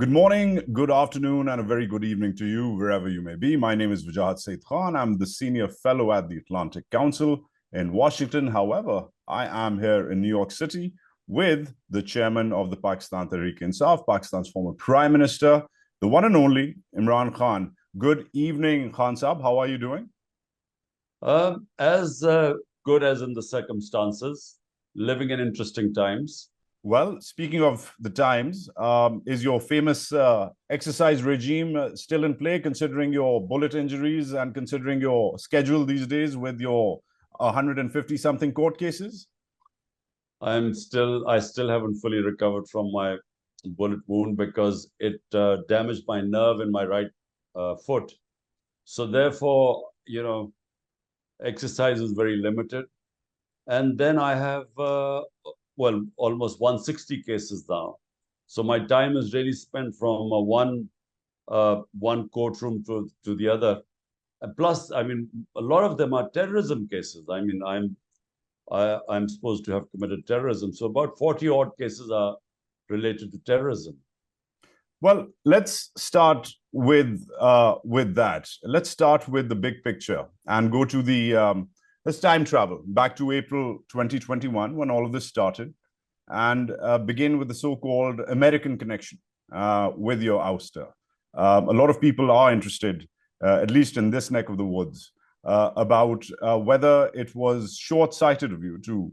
Good morning, good afternoon, and a very good evening to you, wherever you may be. My name is Wajahat S. I'm the Senior Fellow at the Atlantic Council in Washington. However, I am here in New York City with the chairman of the Pakistan Tehreek-e-Insaf, Pakistan's former Prime Minister, the one and only Imran Khan. Good evening, Khan Saab. How are you doing? As good as in the circumstances, living in interesting times. Well, speaking of the times, is your famous exercise regime still in play, considering your bullet injuries and considering your schedule these days with your 150-something court cases? I still haven't fully recovered from my bullet wound because it damaged my nerve in my right foot. So therefore, exercise is very limited. And then I have almost 160 cases now. So my time is really spent from one courtroom to the other. And plus, I mean, a lot of them are terrorism cases. I mean, I'm supposed to have committed terrorism. So about 40 odd cases are related to terrorism. Well, let's start with that. Let's start with the big picture and go to the let's time travel back to April 2021 when all of this started, and begin with the so-called American connection with your ouster. A lot of people are interested, at least in this neck of the woods, about whether it was short-sighted of you to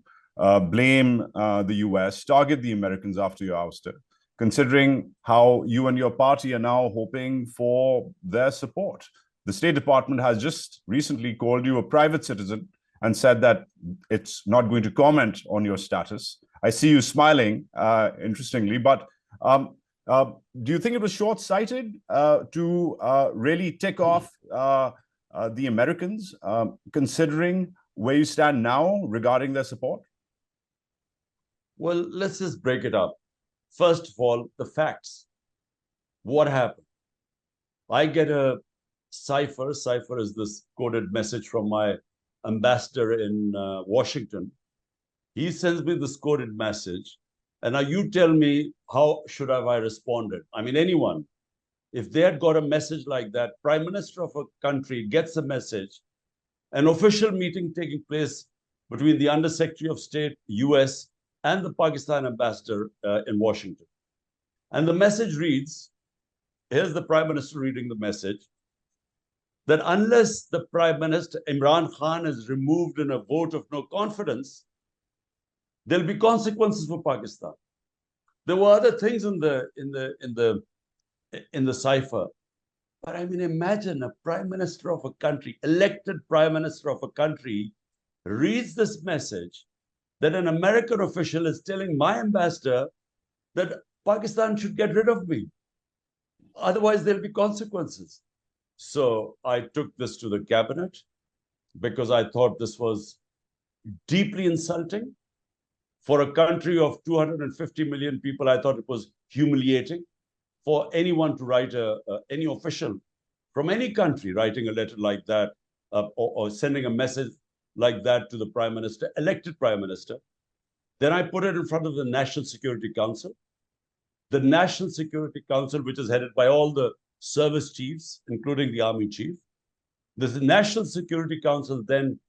blame the US, target the Americans after your ouster, considering how you and your party are now hoping for their support. The State Department has just recently called you a private citizen and said that it's not going to comment on your status. I see you smiling, interestingly, but do you think it was short-sighted to really tick off the Americans, considering where you stand now regarding their support? Well, let's just break it up. First of all, the facts. What happened? I get a cipher. Cipher is this coded message from my ambassador in Washington. He sends me this coded message, and now you tell me how should I responded? I mean, anyone, if they had got a message like that, Prime Minister of a country gets a message, an official meeting taking place between the Under Secretary of State, US, and the Pakistan ambassador in Washington. And the message reads, here's the Prime Minister reading the message, that unless the Prime Minister, Imran Khan, is removed in a vote of no confidence, there'll be consequences for Pakistan. There were other things in the cipher, but I mean, imagine a Prime Minister of a country, elected Prime Minister of a country, reads this message that an American official is telling my ambassador that Pakistan should get rid of me. Otherwise, there'll be consequences. So I took this to the cabinet because I thought this was deeply insulting. For a country of 250 million people, I thought it was humiliating for anyone to write, any official from any country writing a letter like that or sending a message like that to the Prime Minister, elected Prime Minister. Then I put it in front of the National Security Council. The National Security Council, which is headed by all the service chiefs, including the Army Chief. This National Security Council then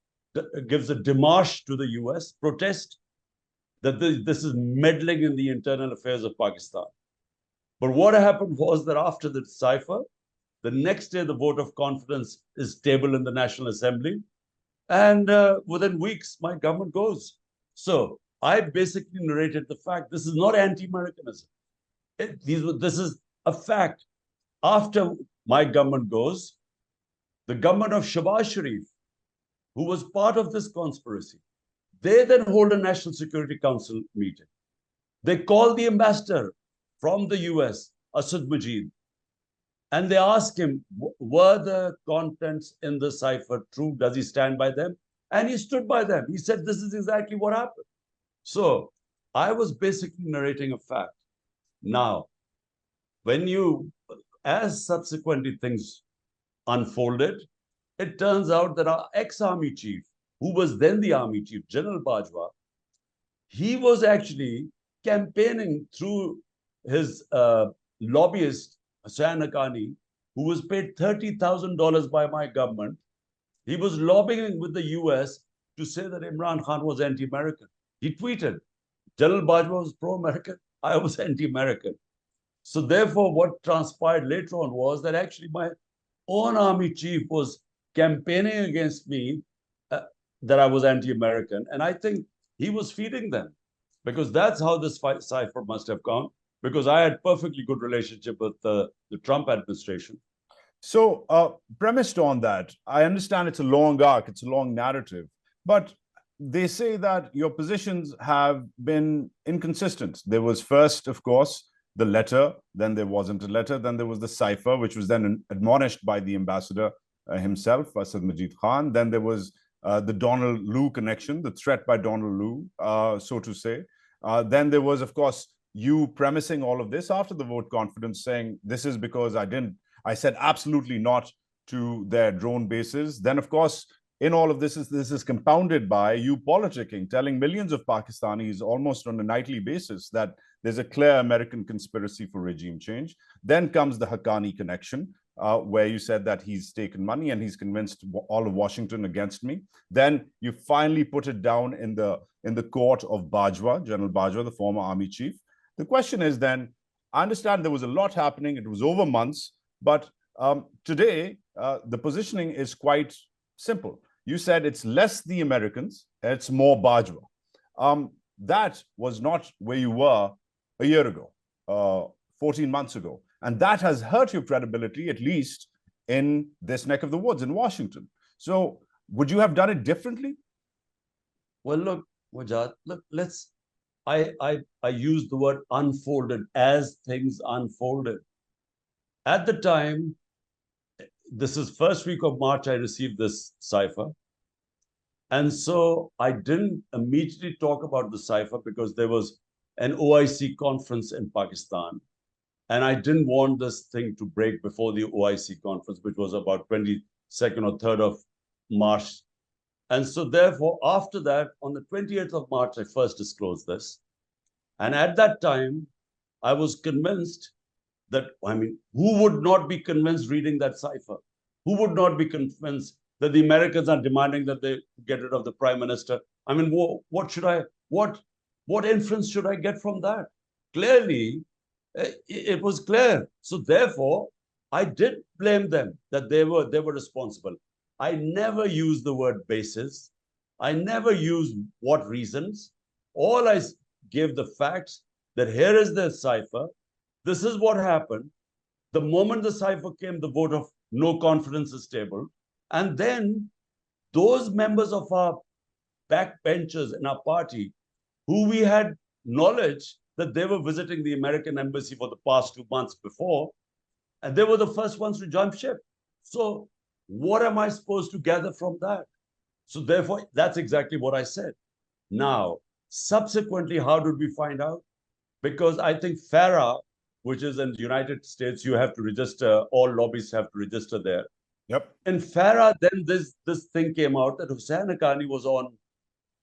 gives a démarche to the US, protest that this is meddling in the internal affairs of Pakistan. But what happened was that after the cipher, the next day the vote of confidence is tabled in the National Assembly, and within weeks, my government goes. So I basically narrated the fact this is not anti-Americanism. This is a fact. After my government goes, the government of Shahbaz Sharif, who was part of this conspiracy, they then hold a National Security Council meeting. They call the ambassador from the US, Asad Majid, and they ask him, were the contents in the cipher true? Does he stand by them? And he stood by them. He said, this is exactly what happened. So I was basically narrating a fact. Now, as subsequently things unfolded, it turns out that our ex-army chief, who was then the army chief, General Bajwa, he was actually campaigning through his lobbyist, Husain Haqqani, who was paid $30,000 by my government, he was lobbying with the US to say that Imran Khan was anti-American. He tweeted, General Bajwa was pro-American, I was anti-American. So therefore, what transpired later on was that actually my own army chief was campaigning against me, that I was anti-American. And I think he was feeding them, because that's how this cipher must have gone, because I had perfectly good relationship with the Trump administration. So premised on that, I understand it's a long arc, it's a long narrative, but they say that your positions have been inconsistent. There was first, of course, the letter, then there wasn't a letter, then there was the cipher, which was then admonished by the ambassador himself, Asad Majid Khan. Then there was the Donald Lu connection, the threat by Donald Lu, so to say. Then there was, of course, you premising all of this after the vote confidence, saying this is because I said absolutely not to their drone bases. Then, of course, in all of this is compounded by you politicking, telling millions of Pakistanis almost on a nightly basis that there's a clear American conspiracy for regime change. Then comes the Haqqani connection, where you said that he's taken money and he's convinced all of Washington against me. Then you finally put it down in the court of Bajwa, General Bajwa, the former army chief. The question is then, I understand there was a lot happening. It was over months, but today the positioning is quite simple. You said it's less the Americans, it's more Bajwa. That was not where you were a year ago, 14 months ago. And that has hurt your credibility, at least in this neck of the woods in Washington. So would you have done it differently? Well, look, Wajahat, look, I use the word unfolded as things unfolded. At the time, this is first week of March, I received this cipher. And so I didn't immediately talk about the cipher because there was an OIC conference in Pakistan. And I didn't want this thing to break before the OIC conference, which was about 22nd or 3rd of March. And so therefore, after that, on the 28th of March, I first disclosed this. And at that time, I was convinced that, I mean, who would not be convinced reading that cipher? Who would not be convinced that the Americans are demanding that they get rid of the prime minister? I mean, what inference should I get from that? Clearly, it was clear. So therefore, I did blame them that they were responsible. I never used the word basis. I never used what reasons. All I gave the facts that here is the cipher. This is what happened. The moment the cipher came, the vote of no confidence is tabled. And then those members of our backbenchers in our party who we had knowledge that they were visiting the American embassy for the past 2 months before, and they were the first ones to jump ship. So what am I supposed to gather from that? So therefore, that's exactly what I said. Now, subsequently, how did we find out? Because I think FARA, which is in the United States, you have to register, all lobbyists have to register there. Yep. In FARA, then this thing came out that Husain Haqqani was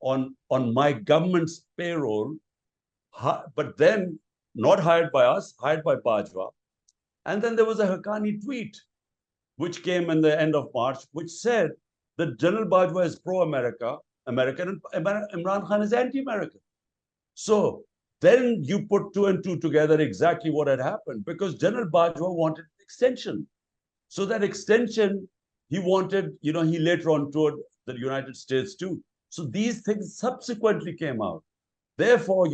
on my government's payroll, but then not hired by us, hired by Bajwa. And then there was a Haqqani tweet, which came in the end of March, which said that General Bajwa is pro-American, and Imran Khan is anti-American. So then you put 2 and 2 together exactly what had happened, because General Bajwa wanted an extension. So that extension, he wanted, he later on toured the United States too. So these things subsequently came out. Therefore,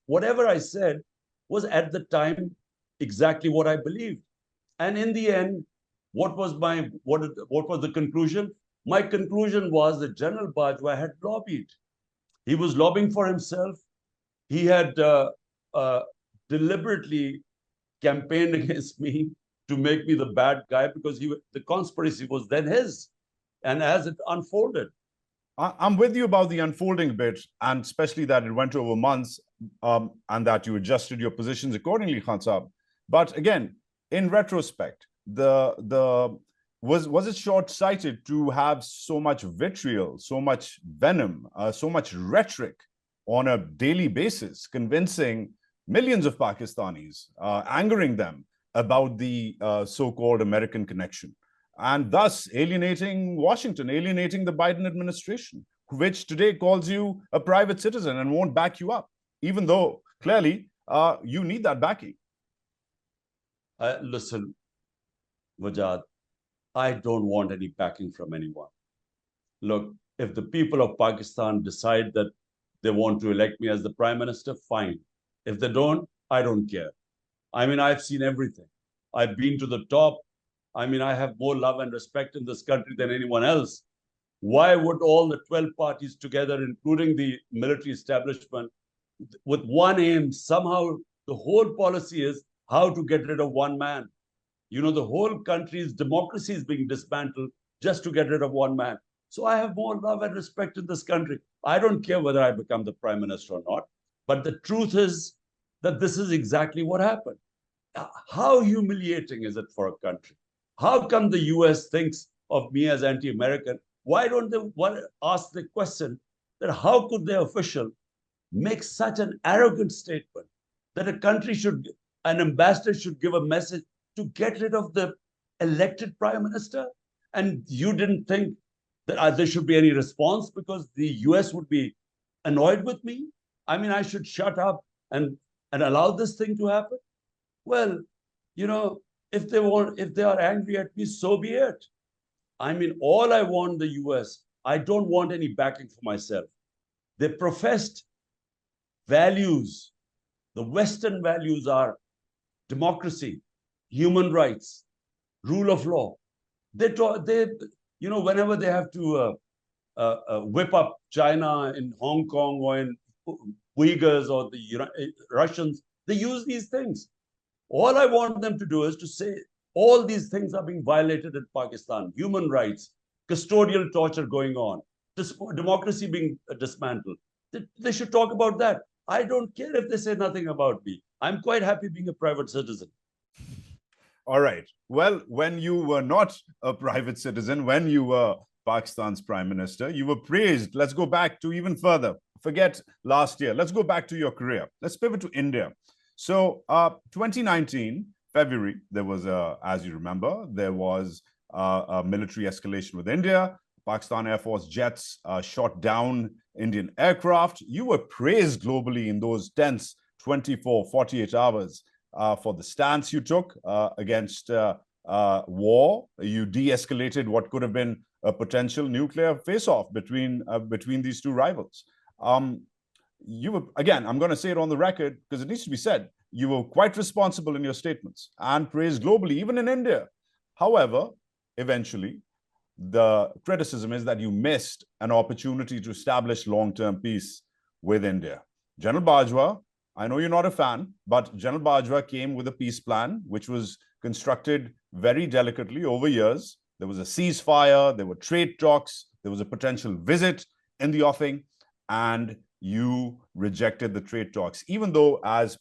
whatever I said was at the time exactly what I believed. And in the end, what was the conclusion? My conclusion was that General Bajwa had lobbied. He was lobbying for himself. He had deliberately campaigned against me to make me the bad guy, because the conspiracy was then his. And as it unfolded. I'm with you about the unfolding bit, and especially that it went over months, and that you adjusted your positions accordingly, Khan Saab. But again, in retrospect, was it short-sighted to have so much vitriol, so much venom, so much rhetoric on a daily basis, convincing millions of Pakistanis, angering them about the so-called American connection, and thus alienating Washington, alienating the Biden administration, which today calls you a private citizen and won't back you up, even though clearly you need that backing. Listen, Wajahat, I don't want any backing from anyone. Look, if the people of Pakistan decide that they want to elect me as the prime minister, fine. If they don't, I don't care. I mean, I've seen everything. I've been to the top. I mean, I have more love and respect in this country than anyone else. Why would all the 12 parties together, including the military establishment, with one aim, somehow the whole policy is how to get rid of one man? You know, the whole country's democracy is being dismantled just to get rid of one man. So I have more love and respect in this country. I don't care whether I become the prime minister or not. But the truth is that this is exactly what happened. How humiliating is it for a country? How come the US thinks of me as anti-American? Why don't they ask the question that how could their official make such an arrogant statement that a country should, an ambassador should give a message to get rid of the elected prime minister? And you didn't think that there should be any response because the US would be annoyed with me? I mean, I should shut up and allow this thing to happen? Well, you know, if they are angry at me, so be it. I mean, all I want the US, I don't want any backing for myself. They professed values. The Western values are democracy, human rights, rule of law. You know, whenever they have to whip up China in Hong Kong or in Uyghurs or the Russians, they use these things. All I want them to do is to say all these things are being violated in Pakistan: human rights, custodial torture going on, democracy being dismantled. They should talk about that. I don't care if they say nothing about me. I'm quite happy being a private citizen. All right. Well, when you were not a private citizen, when you were Pakistan's prime minister, you were praised. Let's go back to even further. Forget last year. Let's go back to your career. Let's pivot to India. So 2019, February, there was, as you remember, there was a military escalation with India. Pakistan Air Force jets shot down Indian aircraft. You were praised globally in those tense 24, 48 hours for the stance you took against war. You de-escalated what could have been a potential nuclear face-off between these two rivals. You were, again, I'm going to say it on the record because it needs to be said, you were quite responsible in your statements and praised globally, even in India. However, eventually, the criticism is that you missed an opportunity to establish long-term peace with India. General Bajwa, I know you're not a fan, but General Bajwa came with a peace plan, which was constructed very delicately over years. There was a ceasefire, there were trade talks, there was a potential visit in the offing, and you rejected the trade talks, even though as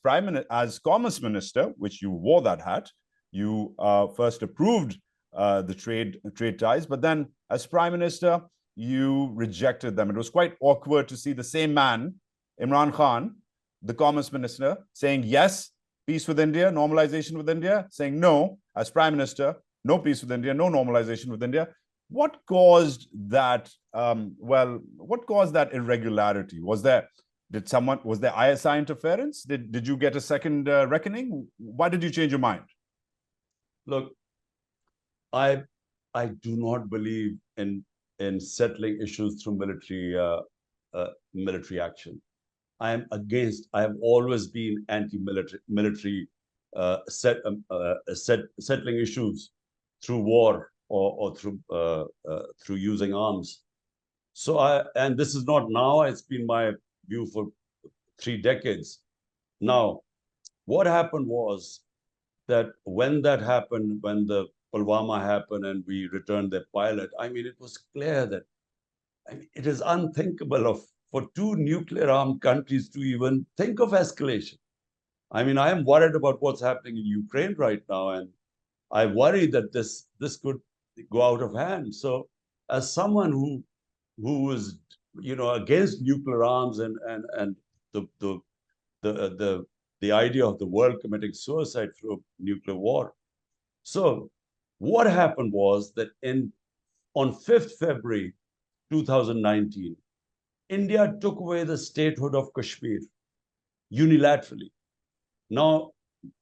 Commerce Minister, which you wore that hat, you first approved the trade ties, but then as Prime Minister, you rejected them. It was quite awkward to see the same man, Imran Khan, the Commerce Minister, saying yes, peace with India, normalization with India, saying no, as Prime Minister, no peace with India, no normalization with India. What caused that? What caused that irregularity? Was there ISI interference? Did you get a second reckoning? Why did you change your mind? Look, I do not believe in settling issues through military action. I am against. I have always been anti-military settling issues through war or through using arms. So and this is not now. It's been my view for 3 decades. Now, what happened was that when that happened, when the Pulwama happened and we returned the pilot, I mean, it was clear that it is unthinkable for 2 nuclear-armed countries to even think of escalation. I mean, I am worried about what's happening in Ukraine right now, and I worry that this could go out of hand. So, as someone who is, you know, against nuclear arms and the the idea of the world committing suicide through nuclear war. So what happened was that on 5th February 2019, India took away the statehood of Kashmir unilaterally. Now,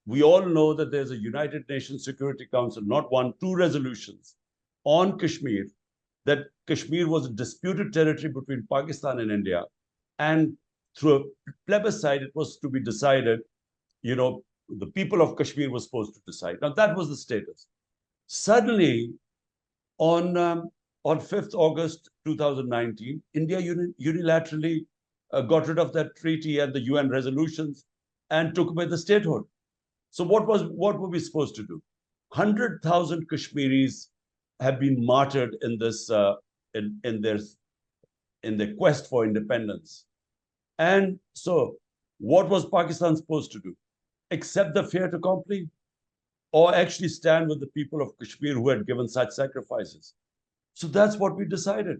we all know that there's a United Nations Security Council, not one, two resolutions on Kashmir, that Kashmir was a disputed territory between Pakistan and India. And through a plebiscite, it was to be decided, the people of Kashmir were supposed to decide. Now, that was the status. Suddenly, on 5th August 2019, India unilaterally got rid of that treaty and the UN resolutions and took away the statehood. So what were we supposed to do? 100,000 Kashmiris have been martyred in this in their quest for independence. And so what was Pakistan supposed to do? Accept the fait accompli, or actually stand with the people of Kashmir who had given such sacrifices? So that's what we decided.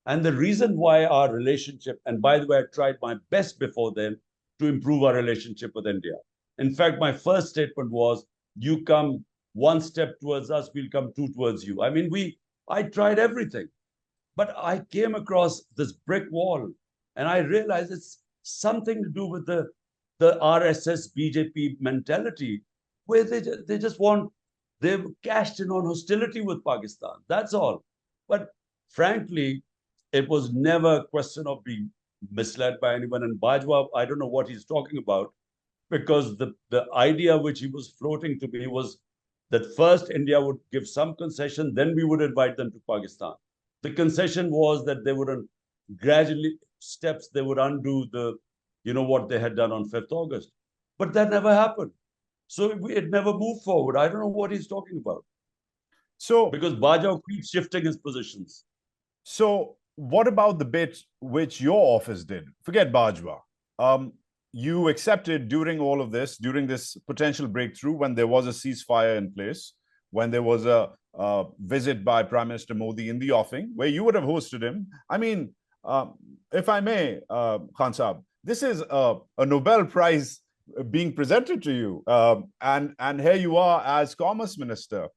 And the reason why our relationship, and by the way, I tried my best before then to improve our relationship with India. In fact, my first statement was, you come one step towards us, we'll come two towards you. I mean, I tried everything, but I came across this brick wall, and I realized it's something to do with the RSS BJP mentality, where they just want, they've cashed in on hostility with Pakistan. That's all. But frankly, it was never a question of being misled by anyone. And Bajwa, I don't know what he's talking about, because the idea which he was floating to me was that first India would give some concession, then we would invite them to Pakistan. The concession was that they would gradually steps, they would undo what they had done on 5th August. But that never happened. So it never moved forward. I don't know what he's talking about. So, because Bajwa keeps shifting his positions. So what about the bit which your office did? Forget Bajwa. You accepted during all of this, during this potential breakthrough, when there was a ceasefire in place, when there was a visit by Prime Minister Modi in the offing, where you would have hosted him. I mean, if I may, Khan Saab, this is a Nobel Prize being presented to you. And here you are as Commerce Minister.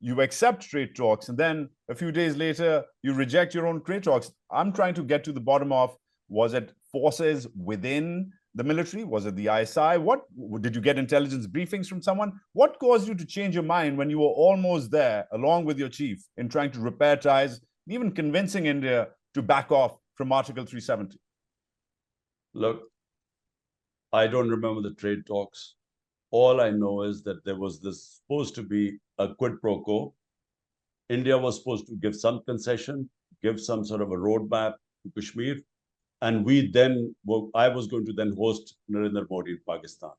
You accept trade talks, and then a few days later, you reject your own trade talks. I'm trying to get to the bottom of, was it forces within the military? Was it the ISI? What did you get intelligence briefings from someone? What caused you to change your mind when you were almost there, along with your chief, in trying to repair ties, even convincing India to back off from Article 370? Look, I don't remember the trade talks. All I know is that there was this supposed to be a quid pro quo. India was supposed to give some concession, give some sort of a roadmap to Kashmir. And I was going to then host Narendra Modi in Pakistan.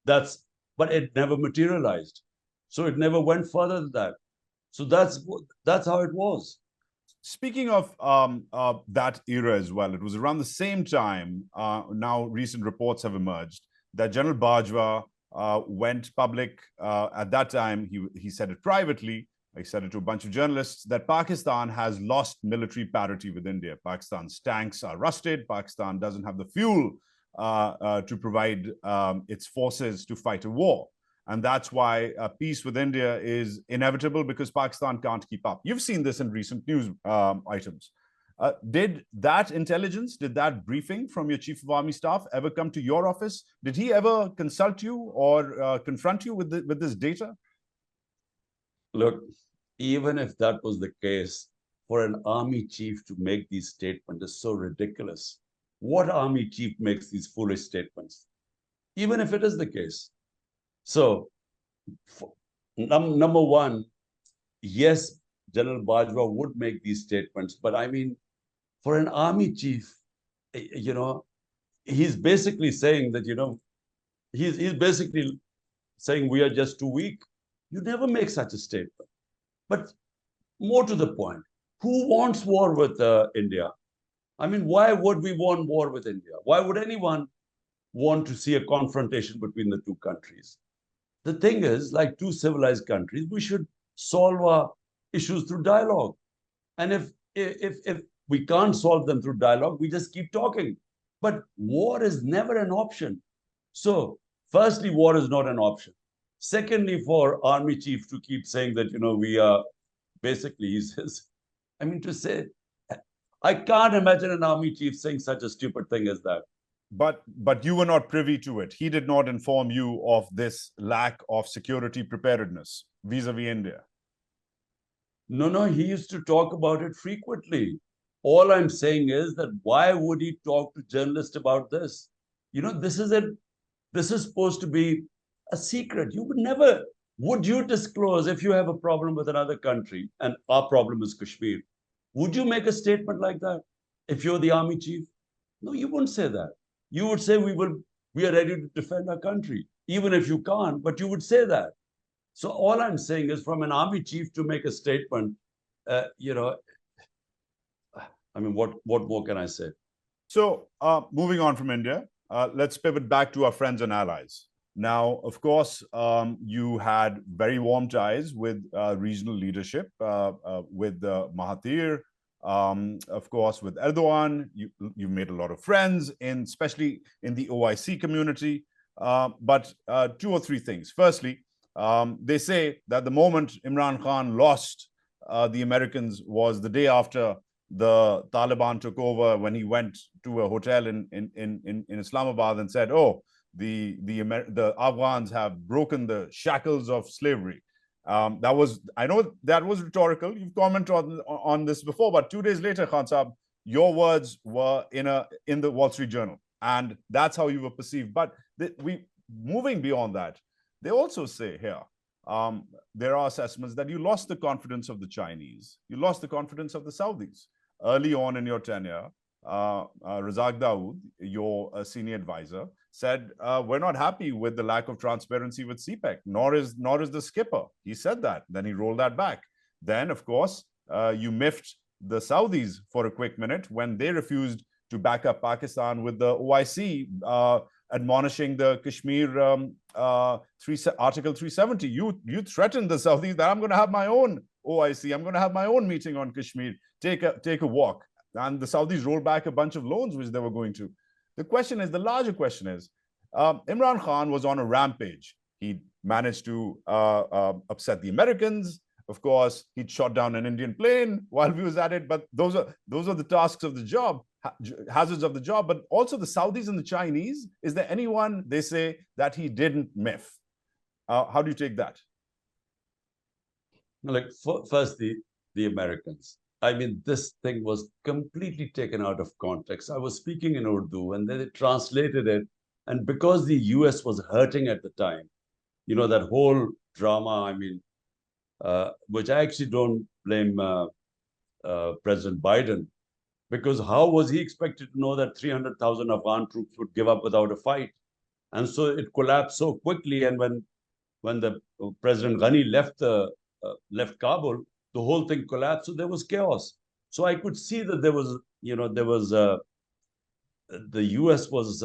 But it never materialized. So it never went further than that. So that's how it was. Speaking of that era as well, it was around the same time, now recent reports have emerged, that General Bajwa went public. At that time, he said it privately, he said it to a bunch of journalists, that Pakistan has lost military parity with India. Pakistan's tanks are rusted. Pakistan doesn't have the fuel to provide its forces to fight a war. And that's why peace with India is inevitable, because Pakistan can't keep up. You've seen this in recent news items. Did that intelligence, did that briefing from your Chief of Army Staff ever come to your office? Did he ever consult you or confront you with this data? Look, even if that was the case, for an army chief to make these statements is so ridiculous. What army chief makes these foolish statements? Even if it is the case. So, number one, yes, General Bajwa would make these statements, but I mean, for an army chief, he's basically saying that, he's basically saying we are just too weak. You never make such a statement. But more to the point, who wants war with India? I mean, why would we want war with India? Why would anyone want to see a confrontation between the two countries? The thing is, like two civilized countries, we should solve our issues through dialogue. And if we can't solve them through dialogue, we just keep talking. But war is never an option. So, firstly, war is not an option. Secondly, for army chief to keep saying that, we are basically, he says, I mean, to say, I can't imagine an army chief saying such a stupid thing as that. But you were not privy to it. He did not inform you of this lack of security preparedness vis-a-vis India. No, he used to talk about it frequently. All I'm saying is that why would he talk to journalists about this? This is supposed to be a secret. Would you disclose if you have a problem with another country and our problem is Kashmir? Would you make a statement like that if you're the army chief? No, you wouldn't say that. You would say we are ready to defend our country, even if you can't, but you would say that. So all I'm saying is from an army chief to make a statement, I mean, what more can I say? So moving on from India, let's pivot back to our friends and allies. Now, of course, you had very warm ties with regional leadership, with Mahathir, of course, with Erdogan. You made a lot of friends, especially in the OIC community. But two or three things. Firstly, they say that the moment Imran Khan lost the Americans was the day after the Taliban took over, when he went to a hotel in Islamabad and said, "Oh, the Afghans have broken the shackles of slavery." I know that was rhetorical. You've commented on this before, but 2 days later, Khan Saab, your words were in the Wall Street Journal, and that's how you were perceived. But moving beyond that, they also say here, there are assessments that you lost the confidence of the Chinese, you lost the confidence of the Saudis. Early on in your tenure, Razak Dawood, your senior advisor, said, we're not happy with the lack of transparency with CPEC, nor is the skipper. He said that. Then he rolled that back. Then, of course, you miffed the Saudis for a quick minute when they refused to back up Pakistan with the OIC, admonishing the Kashmir Article 370. You threatened the Saudis that I'm going to have my own OIC. I'm going to have my own meeting on Kashmir. Take a walk. And the Saudis rolled back a bunch of loans which they were going to. The larger question is, Imran Khan was on a rampage. He managed to upset the Americans. Of course, he'd shot down an Indian plane while we was at it. But those are the tasks of the job, hazards of the job. But also the Saudis and the Chinese. Is there anyone, they say, that he didn't miff? How do you take that? Like, first, the Americans. I mean, this thing was completely taken out of context. I was speaking in Urdu and then they translated it. And because the US was hurting at the time, that whole drama, I mean, which I actually don't blame President Biden, because how was he expected to know that 300,000 Afghan troops would give up without a fight? And so it collapsed so quickly. And when the President Ghani left Kabul, the whole thing collapsed. So there was chaos. So I could see that there was the US was,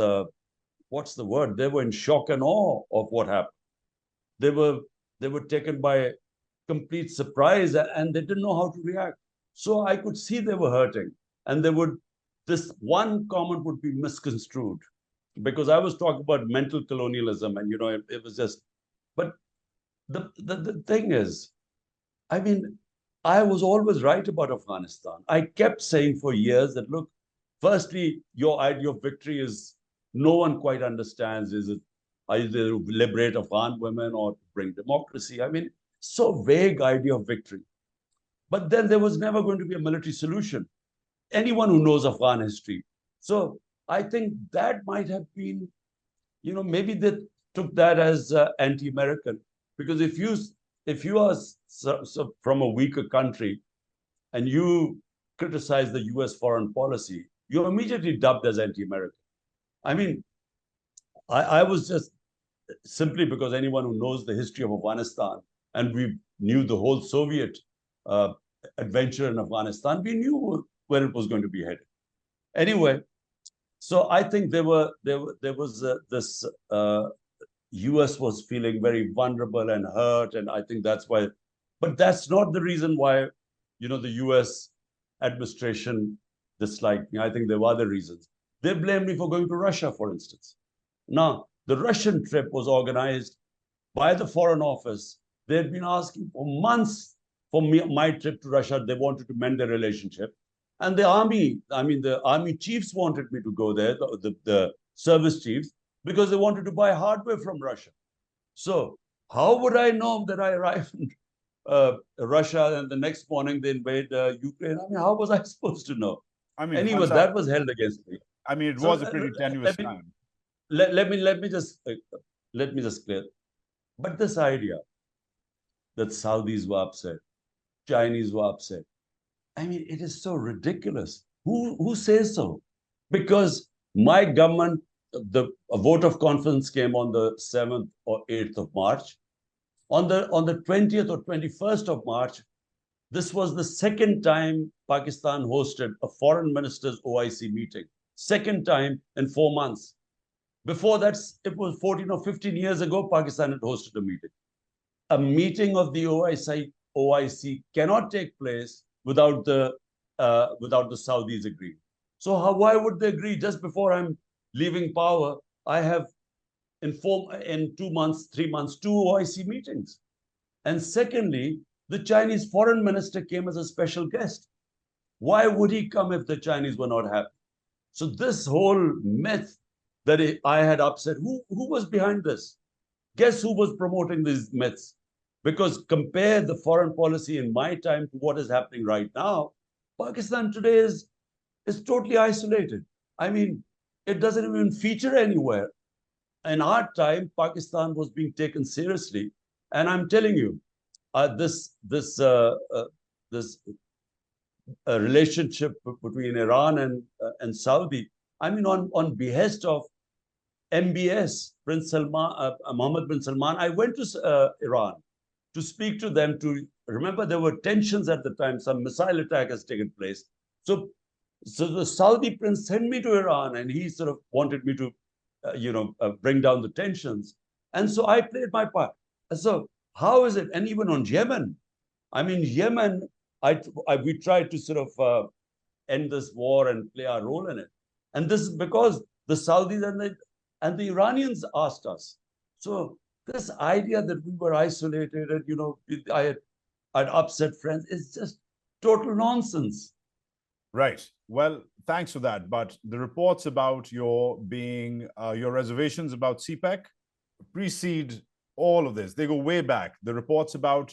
what's the word? They were in shock and awe of what happened. They were taken by complete surprise and they didn't know how to react. So I could see they were hurting, and this one comment would be misconstrued because I was talking about mental colonialism, and it was just. But the thing is, I mean, I was always right about Afghanistan. I kept saying for years that, look, firstly, your idea of victory is no one quite understands. Is it either to liberate Afghan women or to bring democracy? I mean, so vague idea of victory. But then there was never going to be a military solution. Anyone who knows Afghan history. So I think that might have been, maybe they took that as anti-American. Because if you are from a weaker country and you criticize the US foreign policy, you're immediately dubbed as anti-American. I mean, I was just simply because anyone who knows the history of Afghanistan, and we knew the whole Soviet adventure in Afghanistan, we knew where it was going to be headed. Anyway, so I think there was this US was feeling very vulnerable and hurt, and I think that's why. But that's not the reason why, the US administration disliked me. I think there were other reasons. They blamed me for going to Russia, for instance. Now, The Russian trip was organized by the Foreign Office. They had been asking for months for my trip to Russia. They wanted to mend their relationship. And the army, the army chiefs wanted me to go there, the service chiefs, because they wanted to buy hardware from Russia. So how would I know that I arrived in Russia and the next morning they invade Ukraine? How was I supposed to know? Anyway, that was held against me. It was a pretty tenuous time. Let me just clear. But this idea that Saudis were upset, Chinese were upset, it is so ridiculous. Who says so? Because my government, a vote of confidence came on the 7th or 8th of March. On the 20th or 21st of March, this was the second time Pakistan hosted a foreign minister's OIC meeting. Second time in 4 months. Before that, it was 14 or 15 years ago, Pakistan had hosted a meeting. A meeting of the OIC cannot take place without the Saudis agreeing. So why would they agree? Just before I'm leaving power, I have informed in 2 months, 3 months, 2 OIC meetings. And secondly, the Chinese foreign minister came as a special guest. Why would he come if the Chinese were not happy? So this whole myth that I had upset, who was behind this? Guess who was promoting these myths? Because compare the foreign policy in my time to what is happening right now, Pakistan today is totally isolated. It doesn't even feature anywhere. In our time, Pakistan was being taken seriously. And I'm telling you, this relationship between Iran and Saudi, on behest of MBS, Prince Salman, Mohammed bin Salman, I went to Iran to speak to them. To remember, there were tensions at the time. Some missile attack has taken place. So the Saudi prince sent me to Iran, and he sort of wanted me to, bring down the tensions. And so I played my part. So how is it? And even on Yemen, Yemen, we tried to sort of end this war and play our role in it. And this is because the Saudis and the Iranians asked us. So this idea that we were isolated and, I'd upset friends is just total nonsense. Right. Well, thanks for that. But the reports about your reservations about CPEC precede all of this. They go way back. The reports about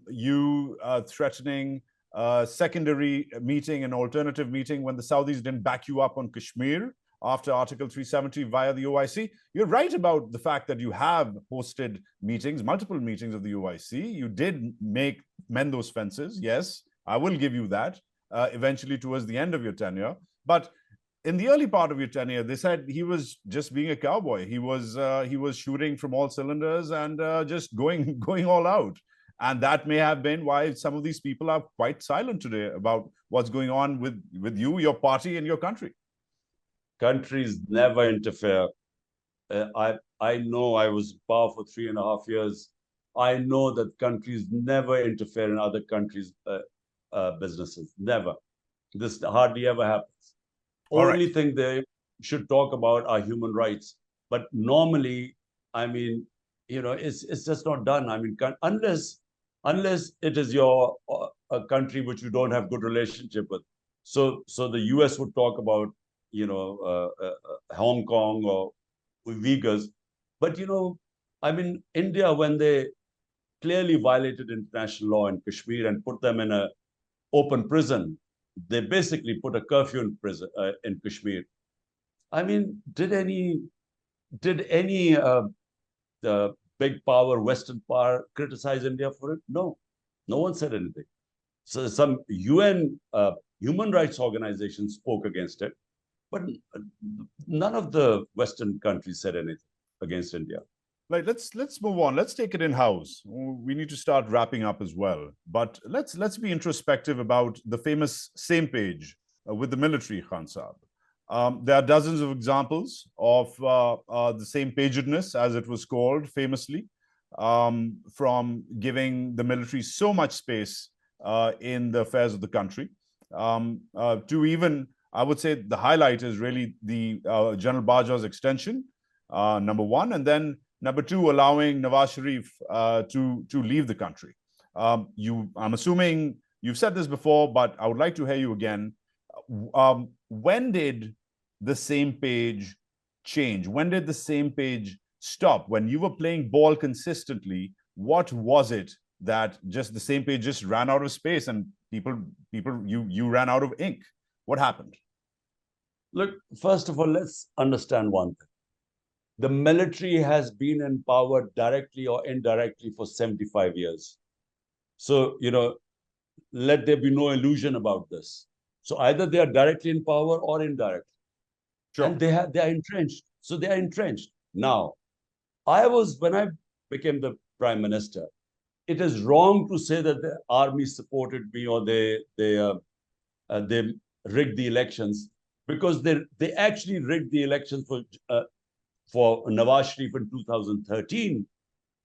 you threatening a secondary meeting, an alternative meeting when the Saudis didn't back you up on Kashmir after Article 370 via the OIC. You're right about the fact that you have hosted meetings, multiple meetings of the OIC. You did mend those fences. Yes, I will give you that. Eventually towards the end of your tenure. But in the early part of your tenure, they said he was just being a cowboy. He was shooting from all cylinders and just going all out. And that may have been why some of these people are quite silent today about what's going on with you, your party, and your country. Countries never interfere. I know I was in power for 3.5 years. I know that countries never interfere in other countries' businesses. Never. This hardly ever happens. Only thing they should talk about are human rights. But normally, it's just not done. Unless it is a country which you don't have good relationship with. So the US would talk about, Hong Kong or Uyghurs. But, India, when they clearly violated international law in Kashmir and put them in a open prison, they basically put a curfew in prison in Kashmir. Did any the big power, Western power, criticize India for it? No one said anything. So some UN human rights organizations spoke against it, but none of the Western countries said anything against India. Right, let's move on. Let's take it in-house. We need to start wrapping up as well. But let's be introspective about the famous same page with the military, Khan Saab. There are dozens of examples of the same pagedness, as it was called famously, from giving the military so much space in the affairs of the country, to even, I would say, the highlight is really the General Bajwa's extension number one, and then number two, allowing Nawaz Sharif to leave the country. I'm assuming you've said this before, but I would like to hear you again. When did the same page change? When did the same page stop? When you were playing ball consistently, what was it that just the same page just ran out of space and you ran out of ink? What happened? Look, first of all, let's understand one thing. The military has been in power directly or indirectly for 75 years. So, let there be no illusion about this. So either they are directly in power or indirectly. Sure. And they are entrenched. So they are entrenched. Now, when I became the prime minister, it is wrong to say that the army supported me or they rigged the elections, because they actually rigged the elections for Nawaz Sharif in 2013,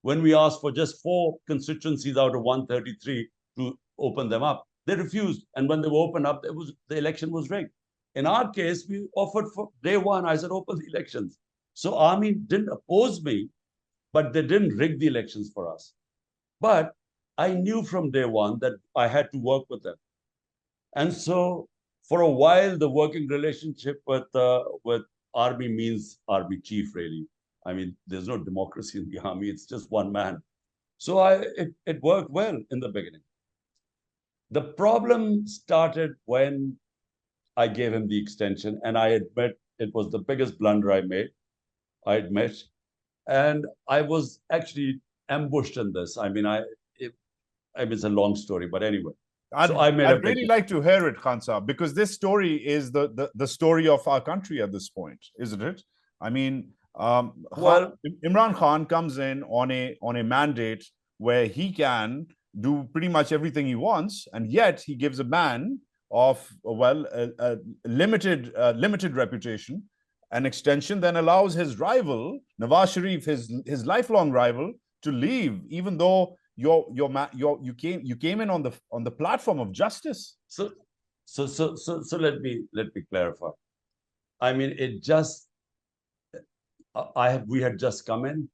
when we asked for just 4 constituencies out of 133 to open them up. They refused, and when they were opened up, the election was rigged. In our case, we offered for day one. I said, open the elections. So army didn't oppose me, but they didn't rig the elections for us. But I knew from day one that I had to work with them. And so for a while, the working relationship with army means army chief, really. I mean, there's no democracy in the army. It's just one man. So it worked well in the beginning. The problem started when I gave him the extension, and I admit it was the biggest blunder I made. I admit. And I was actually ambushed in this. I mean, it's a long story, but anyway. I'd really like to hear it, Khan Saab, because this story is the story of our country at this point, isn't it? I mean, Imran Khan comes in on a mandate where he can do pretty much everything he wants, and yet he gives a man of a limited reputation an extension, then allows his rival Nawaz Sharif, his lifelong rival, to leave, even though you came in on the platform of justice. So let me clarify. I mean, we had just come in.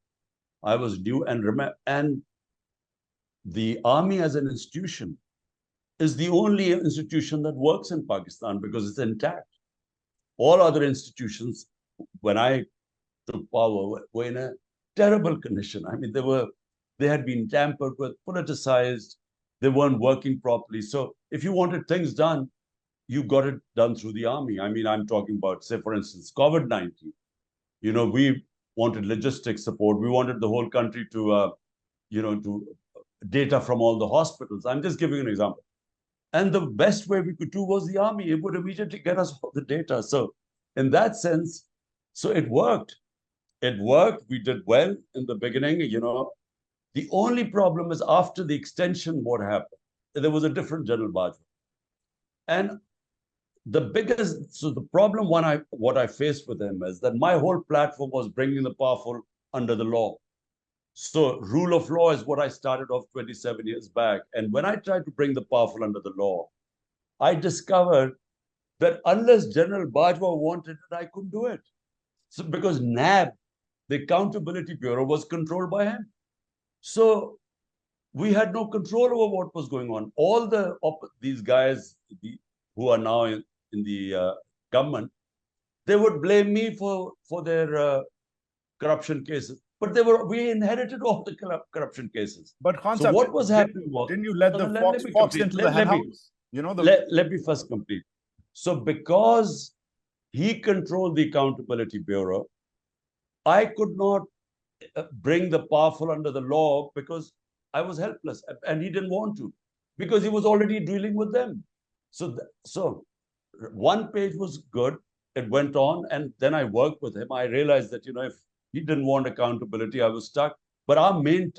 I was new, and the army as an institution is the only institution that works in Pakistan because it's intact. All other institutions, when I took power, were in a terrible condition. I mean, they had been tampered with, politicized, they weren't working properly. So if you wanted things done, you got it done through the army. I mean, I'm talking about, say, for instance, COVID-19. We wanted logistics support. We wanted the whole country to data from all the hospitals. I'm just giving an example. And the best way we could do was the army. It would immediately get us all the data. So in that sense, so it worked. It worked. We did well in the beginning, The only problem is after the extension, what happened? There was a different General Bajwa. And the problem what I faced with him is that my whole platform was bringing the powerful under the law. So rule of law is what I started off 27 years back. And when I tried to bring the powerful under the law, I discovered that unless General Bajwa wanted it, I couldn't do it. So because NAB, the Accountability Bureau, was controlled by him. So we had no control over what was going on. All these guys who are now in the government, they would blame me for their corruption cases. But we inherited all the corruption cases. But Khan so what was happening was, didn't you let the fox into the hen house? Let me first complete. So because he controlled the Accountability Bureau, I could not bring the powerful under the law because I was helpless, and he didn't want to, because he was already dealing with them. So one page was good. It went on, and then I worked with him. I realized that if he didn't want accountability, I was stuck. But our main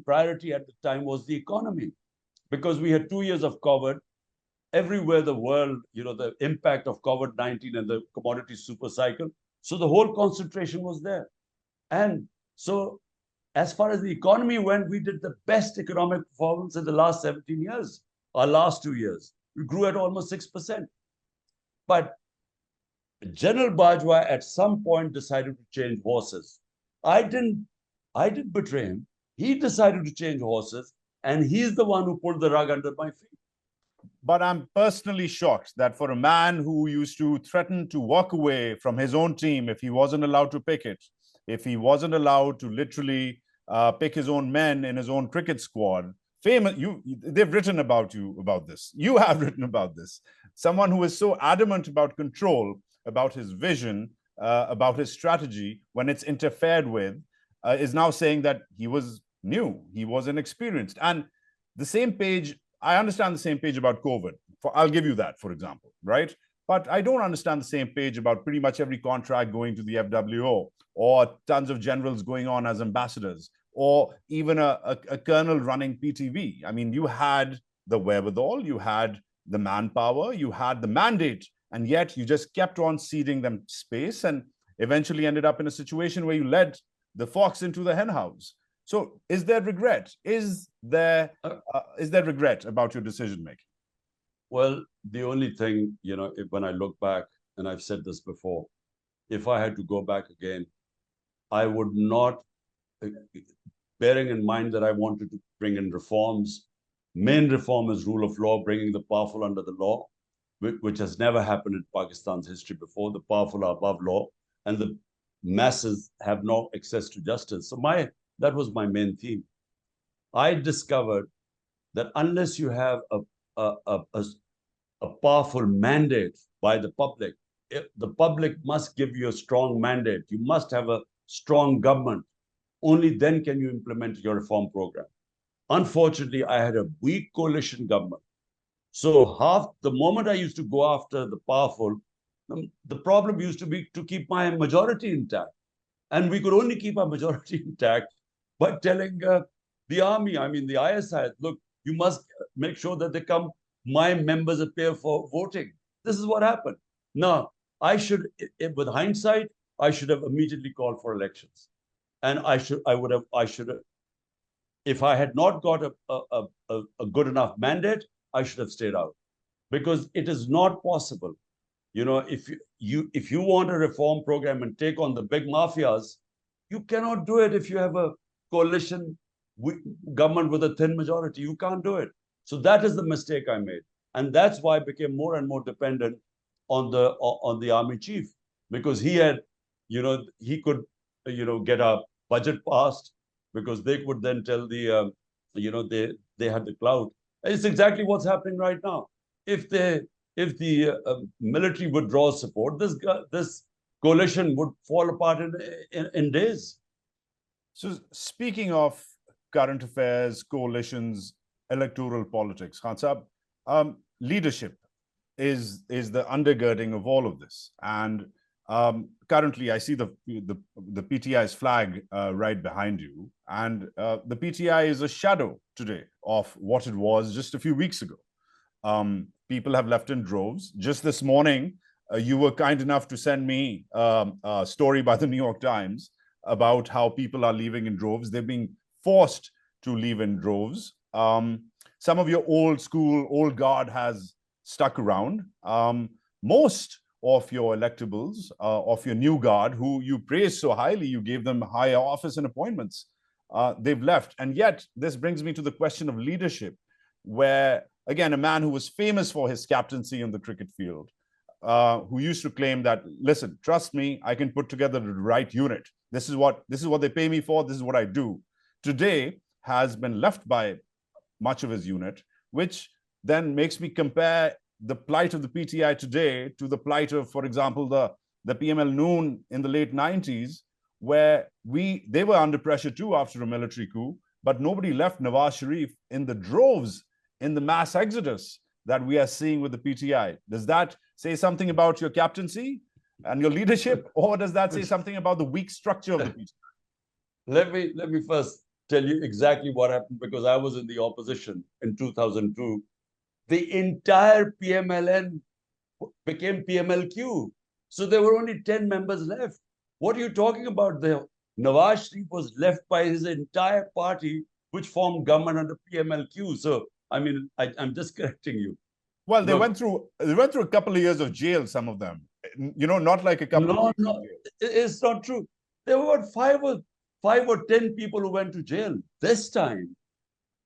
priority at the time was the economy, because we had 2 years of COVID. Everywhere the world, the impact of COVID-19 and the commodity super cycle. So the whole concentration was there. And so as far as the economy went, we did the best economic performance in the last 17 years, our last 2 years. We grew at almost 6%. But General Bajwa at some point decided to change horses. I didn't, I didn't betray him. He decided to change horses, and he's the one who pulled the rug under my feet. But I'm personally shocked that for a man who used to threaten to walk away from his own team if he wasn't allowed to pick it, if he wasn't allowed to literally pick his own men in his own cricket squad, they've written about you about this. You have written about this. Someone who is so adamant about control, about his vision, about his strategy, when it's interfered with, is now saying that he was new, he was inexperienced. And the same page, I understand the same page about COVID. I'll give you that, for example, right? But I don't understand the same page about pretty much every contract going to the FWO, or tons of generals going on as ambassadors, or even a colonel running PTV. I mean, you had the wherewithal, you had the manpower, you had the mandate, and yet you just kept on ceding them space and eventually ended up in a situation where you led the fox into the henhouse. So is there regret? Is there regret about your decision making? Well, the only thing, when I look back, and I've said this before, if I had to go back again, I would not, bearing in mind that I wanted to bring in reforms. Main reform is rule of law, bringing the powerful under the law, which has never happened in Pakistan's history before. The powerful are above law, and the masses have no access to justice. So that was my main theme. I discovered that unless you have a powerful mandate by the public, the public must give you a strong mandate. You must have a strong government. Only then can you implement your reform program. Unfortunately, I had a weak coalition government. So the moment I used to go after the powerful, the problem used to be to keep my majority intact. And we could only keep our majority intact by telling the army, I mean the ISI, look, you must make sure that my members appear for voting. This is what happened. Now, with hindsight, I should have immediately called for elections. And if I had not got a good enough mandate, I should have stayed out. Because it is not possible. If you want a reform program and take on the big mafias, you cannot do it if you have a coalition government with a thin majority. You can't do it. So that is the mistake I made. And that's why I became more and more dependent on the army chief, because he could, get a budget passed, because they could then tell they had the clout. It's exactly what's happening right now. If the military withdraws support, this coalition would fall apart in days. So speaking of current affairs, coalitions, electoral politics, Khan Sahab, leadership is the undergirding of all of this. And currently, I see the PTI's flag right behind you, and the PTI is a shadow today of what it was just a few weeks ago. People have left in droves. Just this morning, you were kind enough to send me a story by the New York Times about how people are leaving in droves. They're being forced to leave in droves. Some of your old guard has stuck around. Most of your electables, of your new guard, who you praised so highly, you gave them higher office and appointments, they've left. And yet, this brings me to the question of leadership, where, again, a man who was famous for his captaincy on the cricket field, who used to claim that, listen, trust me, I can put together the right unit. This is what they pay me for. This is what I do. Today has been left by much of his unit, which then makes me compare the plight of the PTI today to the plight of, for example, the PML Noon in the late 90s, where they were under pressure too after a military coup, but nobody left Nawaz Sharif in the droves in the mass exodus that we are seeing with the PTI. Does that say something about your captaincy and your leadership, or does that say something about the weak structure of the PTI? Let me first tell you exactly what happened, because I was in the opposition in 2002. The entire PMLN became PMLQ. So there were only 10 members left. What are you talking about? Nawaz Sharif was left by his entire party, which formed government under PMLQ. So, I mean, I'm just correcting you. Well, they went through a couple of years of jail, some of them, Not like a couple of No, weeks in no, jail. it's not true. There were about five or 10 people who went to jail. This time,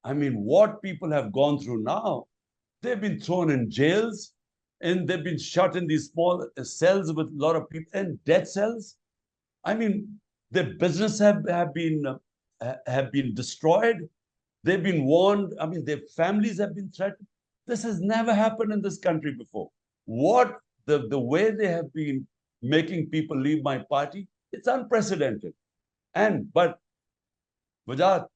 I mean, what people have gone through now, they've been thrown in jails and they've been shut in these small cells with a lot of people and death cells. I mean, their business have been destroyed. They've been warned. I mean, their families have been threatened. This has never happened in this country before. What the way they have been making people leave my party, it's unprecedented. But Wajahat,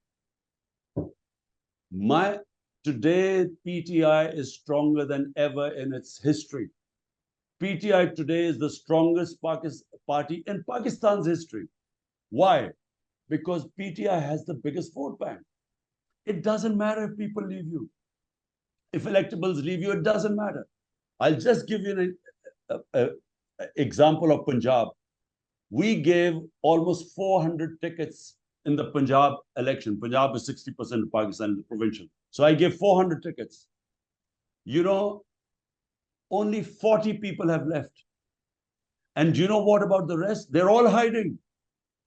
my today PTI is stronger than ever in its history. PTI today is the strongest party in Pakistan's history. Why? Because PTI has the biggest vote bank. It doesn't matter if people leave you. If electables leave you, it doesn't matter. I'll just give you an example of Punjab. We gave almost 400 tickets in the Punjab election. Punjab is 60% of Pakistan, the provincial. So I gave 400 tickets. Only 40 people have left. And you know what about the rest? They're all hiding.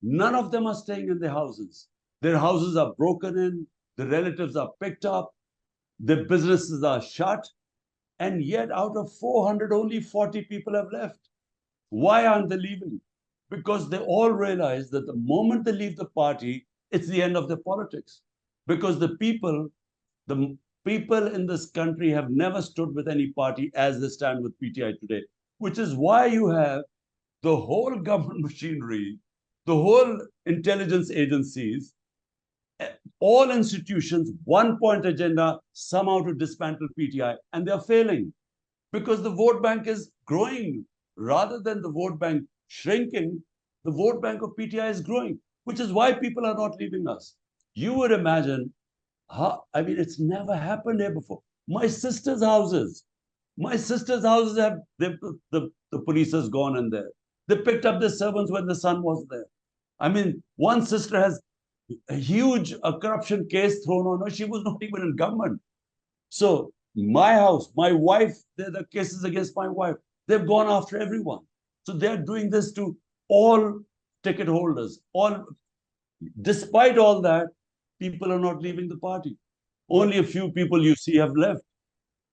None of them are staying in their houses. Their houses are broken in, the relatives are picked up, their businesses are shut, and yet out of 400, only 40 people have left. Why aren't they leaving? Because they all realize that the moment they leave the party, it's the end of their politics. Because the people in this country have never stood with any party as they stand with PTI today, which is why you have the whole government machinery, the whole intelligence agencies, all institutions, one-point agenda, somehow to dismantle PTI, and they're failing because the vote bank is growing. Rather than the vote bank shrinking, the vote bank of PTI is growing, which is why people are not leaving us. You would imagine, it's never happened here before. My sister's houses have, the police has gone in there. They picked up the servants when the son was there. I mean, one sister has a huge corruption case thrown on her. She was not even in government. So my house, my wife, the cases against my wife, they've gone after everyone. So they're doing this to all ticket holders. Despite all that, people are not leaving the party. Only a few people you see have left.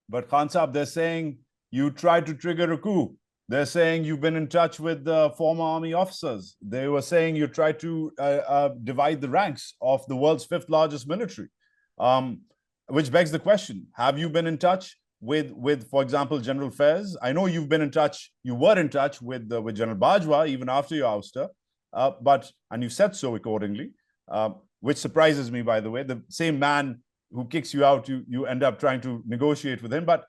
But Khan Saab, they're saying you tried to trigger a coup. They're saying you've been in touch with the former army officers. They were saying you tried to divide the ranks of the world's 5th largest military, which begs the question: have you been in touch with, for example, General Faiz? I know you've been in touch. You were in touch with General Bajwa even after your ouster, and you said so accordingly, which surprises me, by the way. The same man who kicks you out, you end up trying to negotiate with him, but.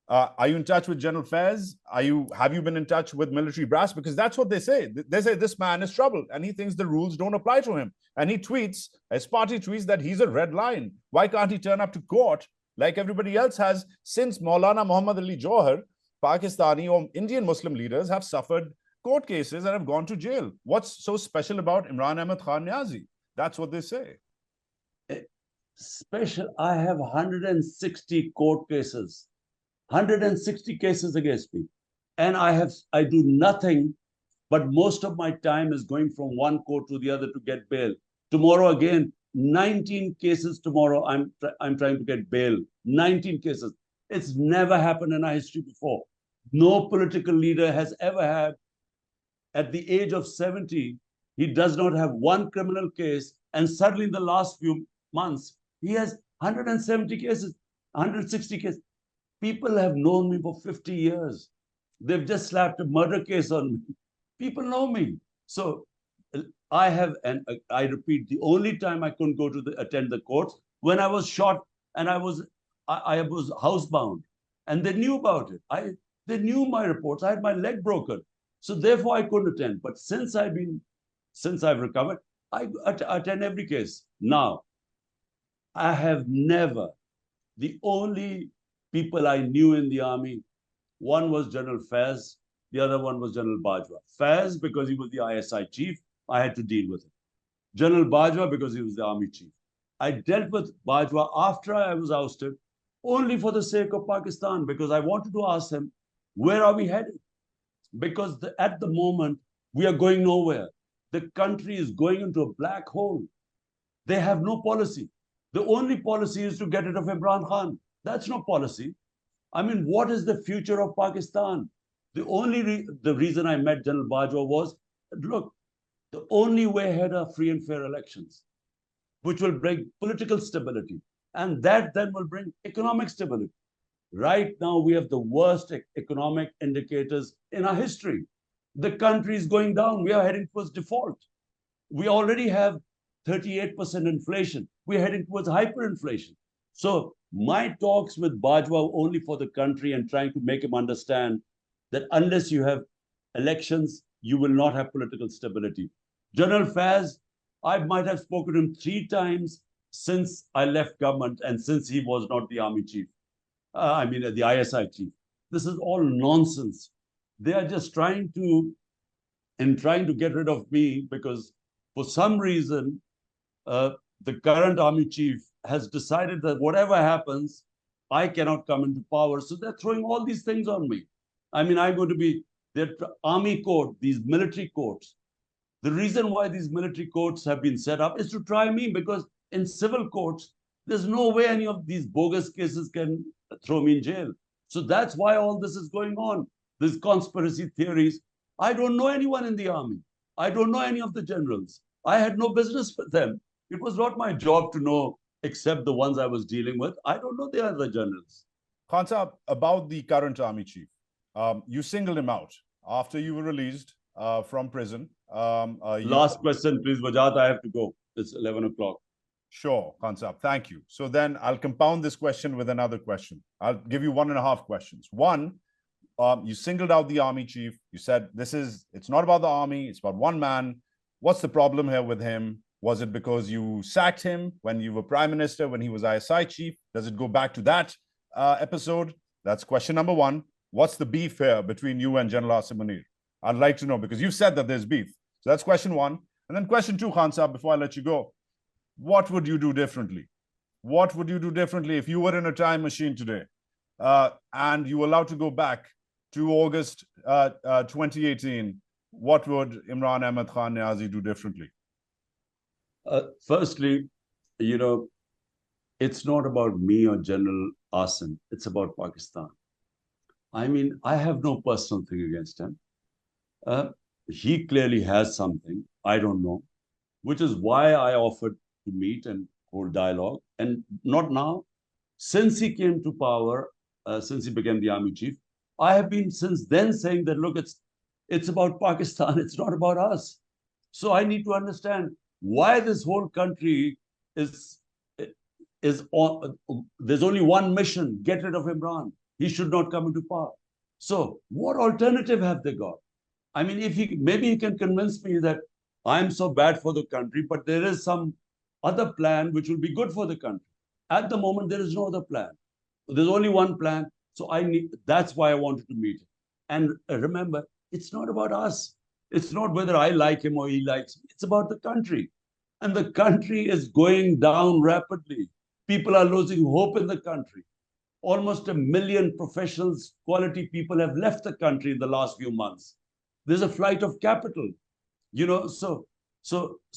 Are you in touch with General Faiz? Have you been in touch with military brass? Because that's what they say. They say this man is troubled and he thinks the rules don't apply to him. And he tweets, his party tweets, that he's a red line. Why can't he turn up to court like everybody else has since Maulana Muhammad Ali Johar? Pakistani or Indian Muslim leaders have suffered court cases and have gone to jail. What's so special about Imran Ahmad Khan Niazi? That's what they say. Special, I have 160 court cases. 160 cases against me. And I do nothing, but most of my time is going from one court to the other to get bail. Tomorrow again, 19 cases tomorrow, I'm trying to get bail. 19 cases. It's never happened in our history before. No political leader has ever had, at the age of 70, he does not have one criminal case, and suddenly in the last few months, he has 170 cases, 160 cases. People have known me for 50 years. They've just slapped a murder case on me. People know me. So I repeat, the only time I couldn't go to attend the courts when I was shot and I was housebound, and they knew about it. They knew my reports. I had my leg broken, so therefore I couldn't attend. But since I've recovered, I attend every case. Now, I have never. The only people I knew in the army, one was General Faiz, the other one was General Bajwa. Faiz, because he was the ISI chief, I had to deal with him. General Bajwa, because he was the army chief. I dealt with Bajwa after I was ousted, only for the sake of Pakistan, because I wanted to ask him, where are we headed? because at the moment, we are going nowhere. The country is going into a black hole. They have no policy. The only policy is to get rid of Imran Khan. That's no policy. I mean, what is the future of Pakistan? The reason I met General Bajwa was, look, the only way ahead are free and fair elections, which will bring political stability. And that then will bring economic stability. Right now, we have the worst economic indicators in our history. The country is going down. We are heading towards default. We already have 38% inflation. We're heading towards hyperinflation. So my talks with Bajwa only for the country and trying to make him understand that unless you have elections, you will not have political stability. General Faz, I might have spoken to him 3 times since I left government and since he was not the army chief. The ISI chief. This is all nonsense. They are just trying to get rid of me because for some reason, the current army chief has decided that whatever happens, I cannot come into power. So they're throwing all these things on me. I mean, I'm going to be their army court, these military courts. The reason why these military courts have been set up is to try me, because in civil courts, there's no way any of these bogus cases can throw me in jail. So that's why all this is going on. These conspiracy theories. I don't know anyone in the army. I don't know any of the generals. I had no business with them. It was not my job to know, except the ones I was dealing with. I don't know the other generals. Khan Saab, about the current army chief, you singled him out after you were released from prison. Last question, please, Wajahat. I have to go. It's 11 o'clock. Sure, Khan Saab, thank you. So then I'll compound this question with another question. I'll give you 1.5 questions. One, you singled out the army chief. You said it's not about the army, it's about one man. What's the problem here with him? Was it because you sacked him when you were prime minister, when he was ISI chief? Does it go back to that episode? That's question number 1. What's the beef here between you and General Munir? I'd like to know, because you said that there's beef. So that's question 1. And then question 2, Khan Saab, before I let you go. What would you do differently? What would you do differently if you were in a time machine today and you were allowed to go back to August 2018? What would Imran Ahmad Khan Niazi do differently? Firstly, it's not about me or General Asim. It's about Pakistan. I mean, I have no personal thing against him. He clearly has something. I don't know, which is why I offered to meet and hold dialogue. And not now. Since he came to power, since he became the army chief, I have been since then saying that, look, it's about Pakistan. It's not about us. So I need to understand why this whole country is on. There's only one mission: get rid of Imran. He should not come into power. So what alternative have they got? I mean, maybe he can convince me that I'm so bad for the country, but there is some other plan which will be good for the country. At the moment, there is no other plan. There's only one plan. So that's why I wanted to meet him. And remember, it's not about us. It's not whether I like him or he likes me. It's about the country. And the country is going down rapidly. People are losing hope in the country. Almost 1 million professionals, quality people have left the country in the last few months. There's a flight of capital, so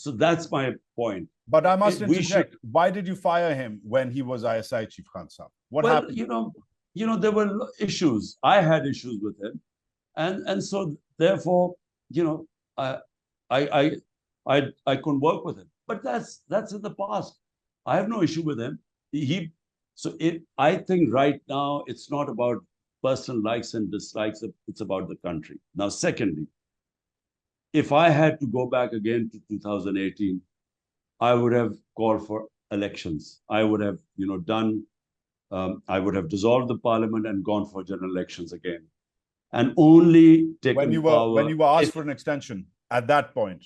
that's my point. But I must interject. Why did you fire him when he was ISI chief, Khan Saab? What happened? There were issues. I had issues with him, and so therefore, I couldn't work with him. But that's in the past. I have no issue with him. I think right now it's not about personal likes and dislikes. It's about the country. Now, secondly, if I had to go back again to 2018, I would have called for elections. I would have, I would have dissolved the parliament and gone for general elections again, and only taken power. When you were asked for an extension at that point,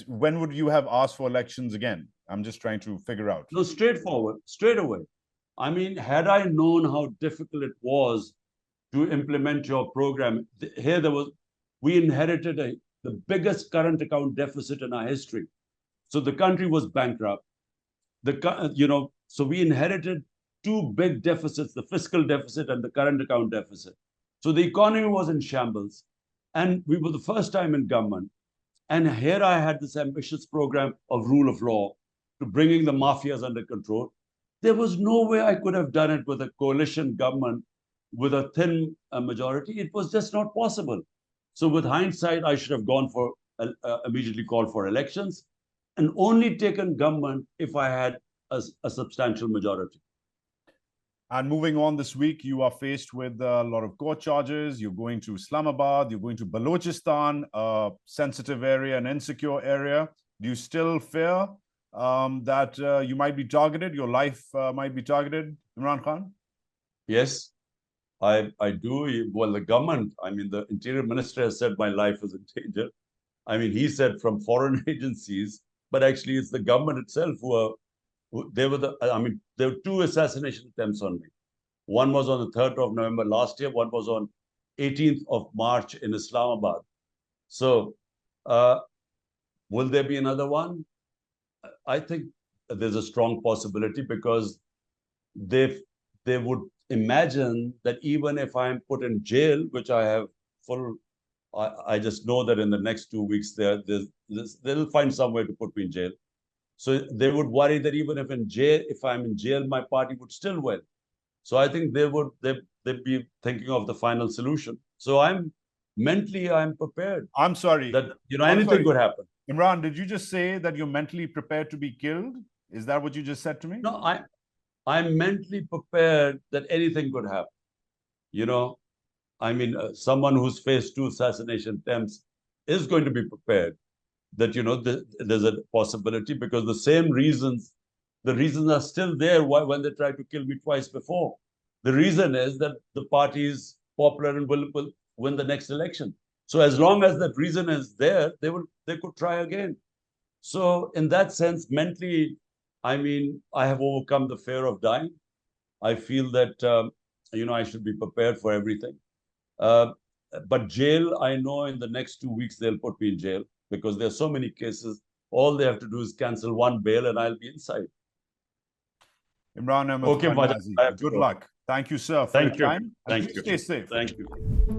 when would you have asked for elections again? I'm just trying to figure out. No, straightforward, straight away. I mean, had I known how difficult it was to implement your program, we inherited the biggest current account deficit in our history. So the country was bankrupt. So we inherited 2 big deficits, the fiscal deficit and the current account deficit. So the economy was in shambles. And we were the first time in government. And here I had this ambitious program of rule of law to bringing the mafias under control. There was no way I could have done it with a coalition government with a thin majority. It was just not possible. So with hindsight, I should have gone for immediately called for elections and only taken government if I had a substantial majority. And moving on this week, you are faced with a lot of court charges. You're going to Islamabad, you're going to Balochistan, a sensitive area, an insecure area. Do you still fear that you might be targeted, your life might be targeted, Imran Khan? Yes, I do. Well, the government, I mean, the interior minister has said my life is in danger. I mean, he said from foreign agencies, but actually it's the government itself there were two assassination attempts on me. One was on the 3rd of November last year. One was on 18th of March in Islamabad. So will there be another one? I think there's a strong possibility because they would imagine that even if I'm put in jail, which I have I just know that in the next 2 weeks they'll find some way to put me in jail. So they would worry that even if I'm in jail, my party would still win. So I think they'd be thinking of the final solution. So I'm prepared. I'm sorry. That anything could happen. Imran, did you just say that you're mentally prepared to be killed? Is that what you just said to me? No, I'm mentally prepared that anything could happen. I mean, someone who's faced 2 assassination attempts is going to be prepared that, there's a possibility because the reasons are still there when they tried to kill me twice before. The reason is that the party is popular and will win the next election. So as long as that reason is there, they could try again. So in that sense, mentally, I mean, I have overcome the fear of dying. I feel that, I should be prepared for everything. But jail, I know in the next 2 weeks, they'll put me in jail because there are so many cases. All they have to do is cancel one bail and I'll be inside. Imran Ahmed, okay, good luck. Thank you, sir, for your time. Thank you. Stay safe. Thank you.